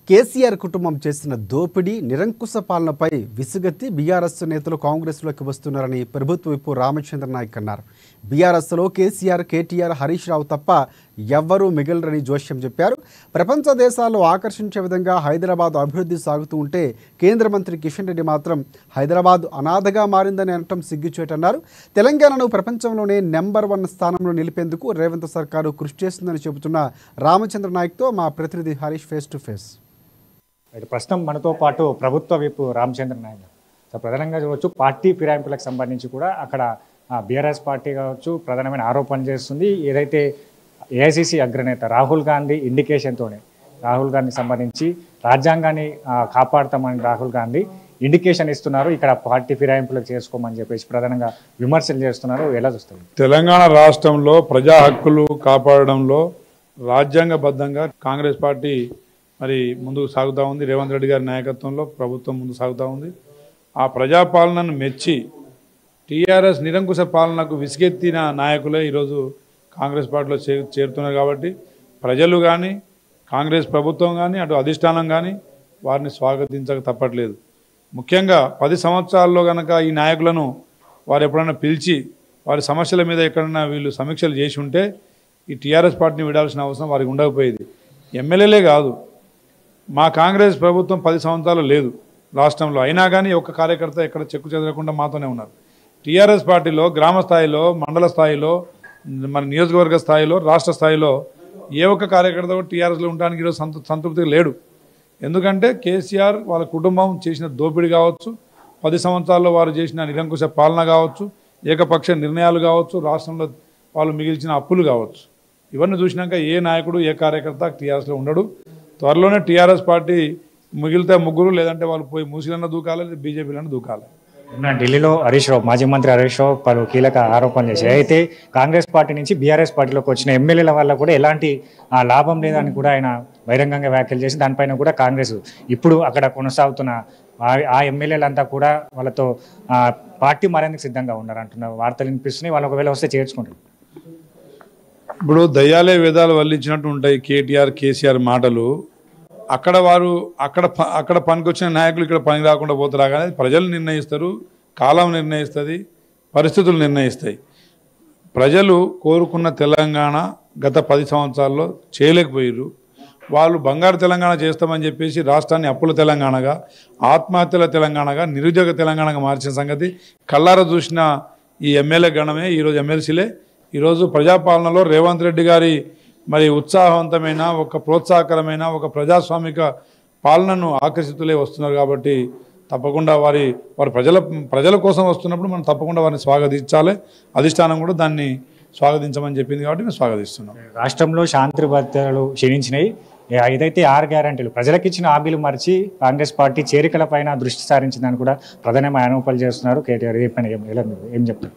కేసీఆర్ కుటుంబం చేసిన దోపిడీ నిరంకుశ పాలనపై విసుగెత్తి బీఆర్ఎస్ నేతలు కాంగ్రెస్లోకి వస్తున్నారని ప్రభుత్వ విప్ రామచంద్ర నాయక్ అన్నారు. బీఆర్ఎస్లో కేసీఆర్, కేటీఆర్, హరీష్ రావు తప్ప ఎవ్వరూ మిగలరని జోష్యం చెప్పారు. ప్రపంచ దేశాల్లో ఆకర్షించే విధంగా హైదరాబాద్ అభివృద్ధి సాగుతూ ఉంటే కేంద్ర మంత్రి కిషన్ రెడ్డి మాత్రం హైదరాబాద్ అనాథగా మారిందని అనటం సిగ్గుచేటన్నారు. తెలంగాణను ప్రపంచంలోనే నెంబర్ 1 స్థానంలో నిలిపేందుకు రేవంత్ సర్కారు కృషి చేస్తుందని చెబుతున్న రామచంద్ర నాయక్తో మా ప్రతినిధి హరీష్ ఫేస్ టు ఫేస్. ప్రస్తుతం మనతో పాటు ప్రభుత్వ విప్ రామచంద్ర నాయక్. సో ప్రధానంగా చూడవచ్చు పార్టీ ఫిరాయింపులకు సంబంధించి కూడా అక్కడ బీఆర్ఎస్ పార్టీ కావచ్చు ప్రధానమైన ఆరోపణ చేస్తుంది. ఏదైతే ఏఐసిసి అగ్రనేత రాహుల్ గాంధీ ఇండికేషన్తోనే రాహుల్ గాంధీ సంబంధించి రాజ్యాంగాన్ని కాపాడుతామని రాహుల్ గాంధీ ఇండికేషన్ ఇస్తున్నారు. ఇక్కడ పార్టీ ఫిరాయింపులకు చేసుకోమని చెప్పేసి ప్రధానంగా విమర్శలు చేస్తున్నారు. ఎలా చూస్తారు? తెలంగాణ రాష్ట్రంలో ప్రజా హక్కులు కాపాడడంలో రాజ్యాంగబద్ధంగా కాంగ్రెస్ పార్టీ మరి ముందుకు సాగుతూ ఉంది. రేవంత్ రెడ్డి గారి నాయకత్వంలో ప్రభుత్వం ముందుకు సాగుతూ ఉంది. ఆ ప్రజాపాలనను మెచ్చి టీఆర్ఎస్ నిరంకుశ పాలనకు విసిగెత్తిన నాయకులే ఈరోజు కాంగ్రెస్ పార్టీలో చేరుతున్నారు. కాబట్టి ప్రజలు కానీ కాంగ్రెస్ ప్రభుత్వం కానీ అటు అధిష్టానం కానీ వారిని స్వాగతించక తప్పట్లేదు. ముఖ్యంగా 10 సంవత్సరాల్లో కనుక ఈ నాయకులను వారు ఎప్పుడైనా పిలిచి వారి సమస్యల మీద ఎక్కడైనా వీళ్ళు సమీక్షలు చేసి ఉంటే ఈ టీఆర్ఎస్ పార్టీని విడాల్సిన అవసరం వారికి ఉండకపోయేది. ఎమ్మెల్యేలే కాదు, మా కాంగ్రెస్ ప్రభుత్వం 10 సంవత్సరాలు లేదు రాష్ట్రంలో, అయినా కానీ ఒక్క కార్యకర్త ఎక్కడ చెక్కు చెదరకుండా మాతోనే ఉన్నారు. టీఆర్ఎస్ పార్టీలో గ్రామ స్థాయిలో, మండల స్థాయిలో, మన నియోజకవర్గ స్థాయిలో, రాష్ట్ర స్థాయిలో ఏ ఒక్క కార్యకర్త టీఆర్ఎస్లో ఉండడానికి ఈరోజు సంతృప్తిగా లేడు. ఎందుకంటే కేసీఆర్ వాళ్ళ కుటుంబం చేసిన దోపిడీ కావచ్చు, 10 సంవత్సరాల్లో వారు చేసిన నిరంకుశ పాలన కావచ్చు, ఏకపక్ష నిర్ణయాలు కావచ్చు, రాష్ట్రంలో వాళ్ళు మిగిల్చిన అప్పులు కావచ్చు, ఇవన్నీ చూసినాక ఏ నాయకుడు ఏ కార్యకర్త టీఆర్ఎస్లో ఉండడు. త్వరలోనే టీఆర్ఎస్ పార్టీ మిగిలితే ముగ్గురు, లేదంటే వాళ్ళు పోయి మూసీలన్నా దూకాలి, బీజేపీలన్నా దూకాలి. ఢిల్లీలో హరీష్ రావు, మాజీ మంత్రి హరీష్ రావు పలు కీలక ఆరోపణలు చేశారు. అయితే కాంగ్రెస్ పార్టీ నుంచి బీఆర్ఎస్ పార్టీలోకి వచ్చిన ఎమ్మెల్యేల వల్ల కూడా ఎలాంటి లాభం లేదని కూడా ఆయన బహిరంగంగా వ్యాఖ్యలు చేసి దానిపైన కూడా కాంగ్రెస్ ఇప్పుడు అక్కడ కొనసాగుతున్న ఆ ఎమ్మెల్యేలంతా కూడా వాళ్ళతో పార్టీ మారేందుకు సిద్ధంగా ఉన్నారు అంటున్న వార్తలు వినిపిస్తున్నాయి. వాళ్ళు ఒకవేళ వస్తే చేర్చుకుంటారు. ఇప్పుడు దయ్యాలే వేదాలు వల్లించినట్టు ఉంటాయి కేటీఆర్, కేసీఆర్ మాటలు. అక్కడ వారు అక్కడ పనికొచ్చిన నాయకులు ఇక్కడ పని రాకుండా పోతారా కానీ ప్రజలు నిర్ణయిస్తారు, కాలం నిర్ణయిస్తుంది, పరిస్థితులు నిర్ణయిస్తాయి. ప్రజలు కోరుకున్న తెలంగాణ గత 10 సంవత్సరాల్లో చేయలేకపోయారు. వాళ్ళు బంగారు తెలంగాణ చేస్తామని చెప్పేసి రాష్ట్రాన్ని అప్పుల తెలంగాణగా, ఆత్మహత్యల తెలంగాణగా, నిరుద్యోగ తెలంగాణగా మార్చిన సంగతి కళ్ళారా చూసిన ఈ ఎమ్మెల్యే గణమే, ఈరోజు ఎమ్మెల్సీలే ఈరోజు ప్రజాపాలనలో రేవంత్ రెడ్డి గారి మరి ఉత్సాహవంతమైన ఒక ప్రోత్సాహకరమైన ఒక ప్రజాస్వామిక పాలనను ఆకర్షితులే వస్తున్నారు. కాబట్టి తప్పకుండా వారి ప్రజల కోసం వస్తున్నప్పుడు మనం తప్పకుండా వారిని స్వాగతించాలి. అధిష్టానం కూడా దాన్ని స్వాగతించమని చెప్పింది కాబట్టి మేము స్వాగతిస్తున్నాం. రాష్ట్రంలో శాంతి భద్రతలు క్షీణించినాయి. ఏదైతే 6 గ్యారంటీలు ప్రజలకు ఇచ్చిన హామీలు మరిచి కాంగ్రెస్ పార్టీ చేరికలపైన దృష్టి సారించిందని కూడా ప్రధానమైన ఆరోపణలు చేస్తున్నారు కేటీఆర్. ఏం చెప్తారు?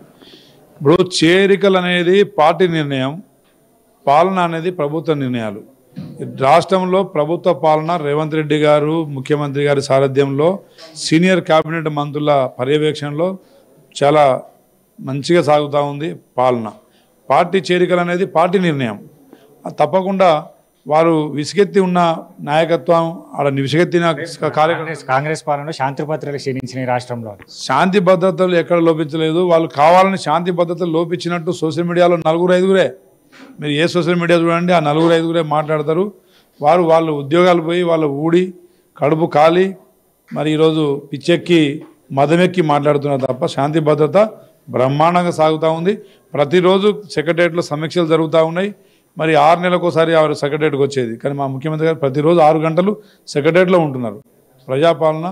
ఇప్పుడు చేరికలు అనేది పార్టీ నిర్ణయం, పాలన అనేది ప్రభుత్వ నిర్ణయాలు. రాష్ట్రంలో ప్రభుత్వ పాలన రేవంత్ రెడ్డి గారు ముఖ్యమంత్రి గారి సారథ్యంలో సీనియర్ కేబినెట్ మంత్రుల పర్యవేక్షణలో చాలా మంచిగా సాగుతూ ఉంది పాలన. పార్టీ చేరికలు అనేది పార్టీ నిర్ణయం. తప్పకుండా వారు విసిగెత్తి ఉన్న నాయకత్వం ఆడ విసిగెత్తిన కాంగ్రెస్ పాలనలో శాంతి భద్రతలు క్షీణించినాయి. రాష్ట్రంలో శాంతి భద్రతలు ఎక్కడ లోపించలేదు. వాళ్ళు కావాలని శాంతి భద్రతలు లోపించినట్టు సోషల్ మీడియాలో 4-5 మీరు ఏ సోషల్ మీడియా చూడండి, ఆ 4-5 మాట్లాడతారు. వాళ్ళు ఉద్యోగాలు పోయి వాళ్ళ ఊడి కడుపు కాలి మరి ఈరోజు పిచ్చెక్కి మదమెక్కి మాట్లాడుతున్నారు తప్ప శాంతి భద్రత బ్రహ్మాండంగా సాగుతూ ఉంది. ప్రతిరోజు సెక్రటరియట్లో సమీక్షలు జరుగుతూ ఉన్నాయి. మరి 6 నెలలకోసారి వారు సెక్రటరియట్కి వచ్చేది, కానీ మా ముఖ్యమంత్రి గారు ప్రతిరోజు 6 గంటలు సెక్రటరియట్లో ఉంటున్నారు. ప్రజాపాలన,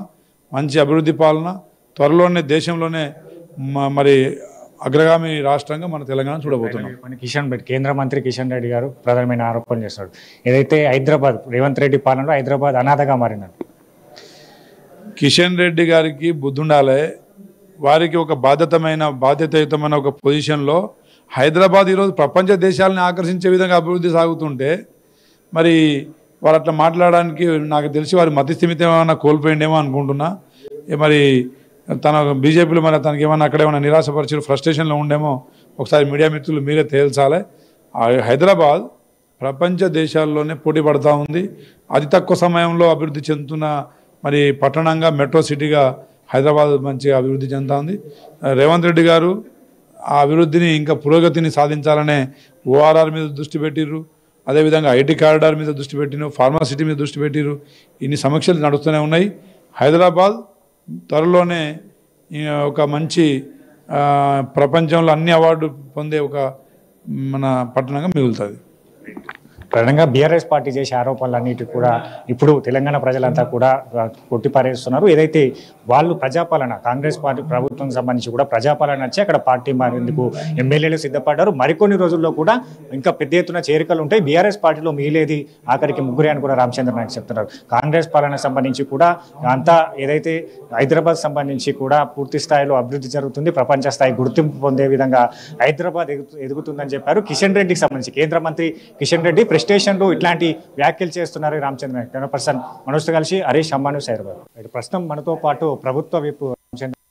మంచి అభివృద్ధి పాలన, త్వరలోనే దేశంలోనే మరి అగ్రగామి రాష్ట్రంగా మన తెలంగాణ చూడబోతున్నాం. కేంద్ర మంత్రి కిషన్ రెడ్డి గారు ప్రధానమైన ఆరోపణ చేస్తాడు. ఏదైతే హైదరాబాద్ రేవంత్ రెడ్డి పాలనలో హైదరాబాద్ అనాథగా మారింది. కిషన్ రెడ్డి గారికి బుద్ధుండాలే. వారికి ఒక బాధ్యతాయుతమైన ఒక పొజిషన్లో హైదరాబాద్ ఈరోజు ప్రపంచ దేశాలని ఆకర్షించే విధంగా అభివృద్ధి సాగుతుంటే మరి వారు అట్లా మాట్లాడడానికి నాకు తెలిసి వారి మతిస్థిమితం ఏమైనా కోల్పోయిండేమో అనుకుంటున్నా. మరి తన బీజేపీలో మరి తనకి ఏమన్నా అక్కడ ఏమైనా నిరాశపరిచి ఫ్రస్ట్రేషన్లో ఉండేమో ఒకసారి మీడియా మిత్రులు మీరే తేల్చాలి. హైదరాబాద్ ప్రపంచ దేశాల్లోనే పోటీ పడుతూ ఉంది. అతి తక్కువ సమయంలో అభివృద్ధి చెందుతున్న మరి పట్టణంగా మెట్రో సిటీగా హైదరాబాద్ మంచిగా అభివృద్ధి చెందుతూ ఉంది. రేవంత్ రెడ్డి గారు ఆ అభివృద్ధిని ఇంకా పురోగతిని సాధించాలనే ఓఆర్ఆర్ మీద దృష్టి పెట్టిర్రు, అదేవిధంగా ఐటీ కారిడార్ మీద దృష్టి పెట్టిరు, ఫార్మాసిటీ మీద దృష్టి పెట్టిరు. ఇన్ని సమీక్షలు నడుస్తూనే ఉన్నాయి. హైదరాబాద్ త్వరలోనే ఒక మంచి ప్రపంచంలో అన్ని అవార్డు పొందే ఒక మన పట్టణంగా మిగులుతుంది. ప్రధానంగా బీఆర్ఎస్ పార్టీ చేసే ఆరోపణలన్నిటి కూడా ఇప్పుడు తెలంగాణ ప్రజలంతా కూడా కొట్టిపారేస్తున్నారు. ఏదైతే వాళ్ళు ప్రజాపాలన కాంగ్రెస్ పార్టీ ప్రభుత్వం సంబంధించి కూడా ప్రజాపాలన వచ్చి అక్కడ పార్టీ మారేందుకు ఎమ్మెల్యేలు సిద్ధపడ్డారు. మరికొన్ని రోజుల్లో కూడా ఇంకా పెద్ద ఎత్తున చేరికలు ఉంటాయి. బీఆర్ఎస్ పార్టీలో మిగిలేది ఆఖరికి ముగ్గురే అని కూడా రామచంద్ర నాయక్ చెప్తున్నారు. కాంగ్రెస్ పాలన సంబంధించి కూడా అంతా ఏదైతే హైదరాబాద్ సంబంధించి కూడా పూర్తి స్థాయిలో అభివృద్ధి జరుగుతుంది, ప్రపంచ స్థాయి గుర్తింపు పొందే విధంగా హైదరాబాద్ ఎదుగుతుందని చెప్పారు. కిషన్ రెడ్డికి సంబంధించి కేంద్ర మంత్రి కిషన్ రెడ్డి స్టేషన్లో ఇట్లాంటి వ్యాఖ్యలు చేస్తున్నారు రామచంద్ర నాయక్. 100% మనోజ్తో కలిసి హరీష్ అమ్మాను సైరాబాద్. ప్రస్తుతం మనతో పాటు ప్రభుత్వ విప్ రామచంద్ర